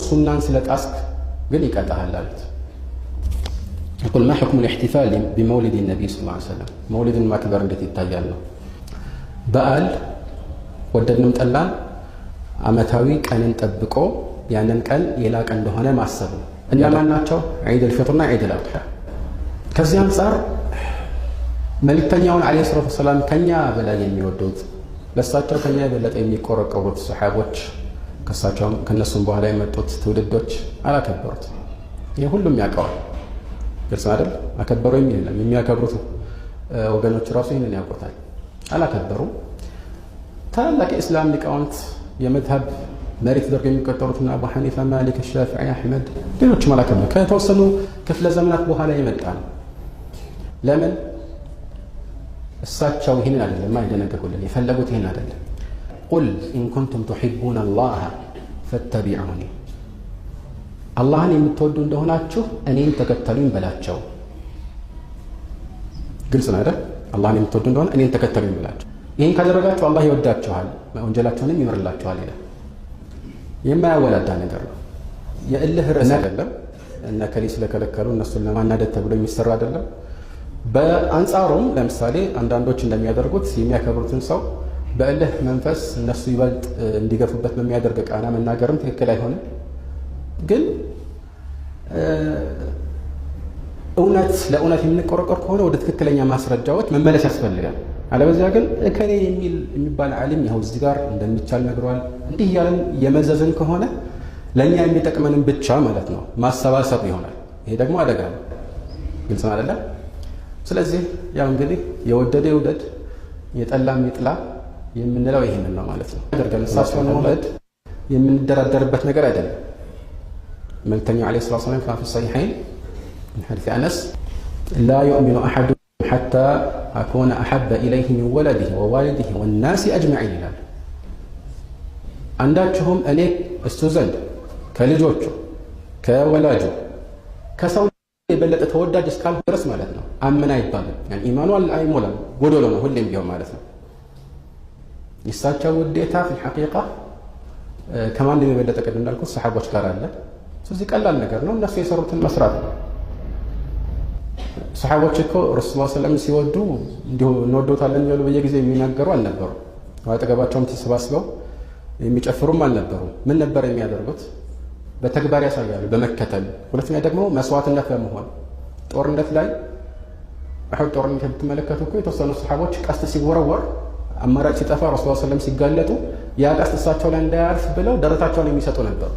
ሱናን ስለጣስክ ግን ይቀጣሃል አሉት። يقول ما حكم الاحتفال بمولد النبي صلى الله عليه وسلم መውሊድን ማክበር እንዴት ይታያል ነው። በዓል ወደድንም ጠላን ዓመታዊ ቀንን ጠብቆ ያንን ቀን የላቀ እንደሆነ ማሰብ ነው። እነማን ናቸው? ዒድ አልፊጥርና ዒድ አልአድሓ። ከዚህ አንጻር መልእክተኛውን ዓለይሂ ሰላቱ ወሰላም ከኛ በላይ የሚወዱት ለሳቸው ከኛ የበለጠ የሚቆረቆሩት ሰሓቦች ከሳቸውም ከነሱም በኋላ የመጡት ትውልዶች አላከበሩት። ይህ ሁሉም ያውቀዋል። ግልጽ አይደል? አከበሩ የሚል የለም። የሚያከብሩት ወገኖች ራሱ ይህንን ያውቁታል። አላከበሩም። ታላላቅ የእስላም ሊቃውንት የመዝሀብ መሪ ተደርገው የሚቆጠሩትና አቡ ሐኒፋ፣ ማሊክ፣ ሻፊዒ፣ አሕመድ ሌሎችም አላከበሩ። ከተወሰኑ ክፍለ ዘመናት በኋላ የመጣ ነው። ለምን? እሳቸው ይህንን አይደለም የደነገጉልን፣ የፈለጉት ይህን አይደለም። ቁል ኢን ኩንቱም ቱሒቡነ አላህ ፈተቢዑኒ፣ አላህን የምትወዱ እንደሆናችሁ እኔን ተከተሉኝ በላቸው። ግልጽ ነው አይደል? አላህን የምትወዱ እንደሆነ እኔን ተከተሉኝ በላቸው። ይህን ካደረጋችሁ አላህ ይወዳችኋል፣ ወንጀላችሁንም ይምርላችኋል ይላል። የማያወላዳ ነገር ነው። የእልህ ርዕስ አይደለም። እነ ከሌ ስለከለከሉ እነሱን ለማናደድ ተብሎ የሚሰራ አይደለም። በአንጻሩም ለምሳሌ አንዳንዶች እንደሚያደርጉት የሚያከብሩትን ሰው በእልህ መንፈስ እነሱ ይበልጥ እንዲገፉበት በሚያደርግ ቃና መናገርም ትክክል አይሆንም። ግን እውነት ለእውነት የምንቆረቆር ከሆነ ወደ ትክክለኛ ማስረጃዎች መመለስ ያስፈልጋል። አለበዚያ ግን እከሌ የሚባል ዓሊም ይኸው እዚህ ጋር እንደሚቻል ነግሯል፣ እንዲህ እያለን የመዘዝን ከሆነ ለእኛ የሚጠቅመንም ብቻ ማለት ነው ማሰባሰብ ይሆናል። ይሄ ደግሞ አደጋ ነው። ግልጽ ነው አይደለም? ስለዚህ ያው እንግዲህ የወደደ ይውደድ የጠላም ይጥላ የምንለው ይህንን ነው ማለት ነው። አደርገን እሳቸውን መውለድ የምንደራደርበት ነገር አይደለም። መልእክተኛው ዓለይሂ ሰላቱ ወሰላም ከማ ፊ ሰሒሐይን ሚን ሐዲስ አነስ ላ ዩእሚኑ አሐዱኩም ሐታ አኩነ አሐበ ኢለይሂ ሚን ወለዲሂ ወዋሊዲሂ ወናሲ አጅመዒን ይላል። አንዳችሁም እኔ እሱ ዘንድ ከልጆቹ ከወላጁ ከሰው የበለጠ ተወዳጅ እስካልሆነ ድረስ ማለት ነው አመነ አይባልም። ኢማኑ አይሞላም፣ ጎዶሎ ነው ሁሌም ቢሆን ማለት ነው። የእሳቸው ውዴታ ፊል ሐቂቃ ከማንም የበለጠ ቅድም እንዳልኩት ሰሓቦች ጋር አለ። ስለዚህ ቀላል ነገር ነው፣ እነሱ የሰሩትን መስራት ነው። ሰሓቦች እኮ ረሱል ሰለም ሲወዱ እንዲሁ እንወደውታለን እያሉ በየጊዜው የሚናገሩ አልነበሩ። አጠገባቸውም ተሰባስበው የሚጨፍሩም አልነበሩ። ምን ነበር የሚያደርጉት? በተግባር ያሳያሉ፣ በመከተል። ሁለተኛ ደግሞ መስዋዕትነት በመሆን ጦርነት ላይ አሁን ጦርነት ብትመለከቱ እኮ የተወሰኑ ሰሓቦች ቀስት ሲወረወር አማራጭ ሲጠፋ ረሱል ሰለም ሲጋለጡ ያ ቀስት እሳቸው ላይ እንዳያርፍ ብለው ደረታቸውን የሚሰጡ ነበሩ።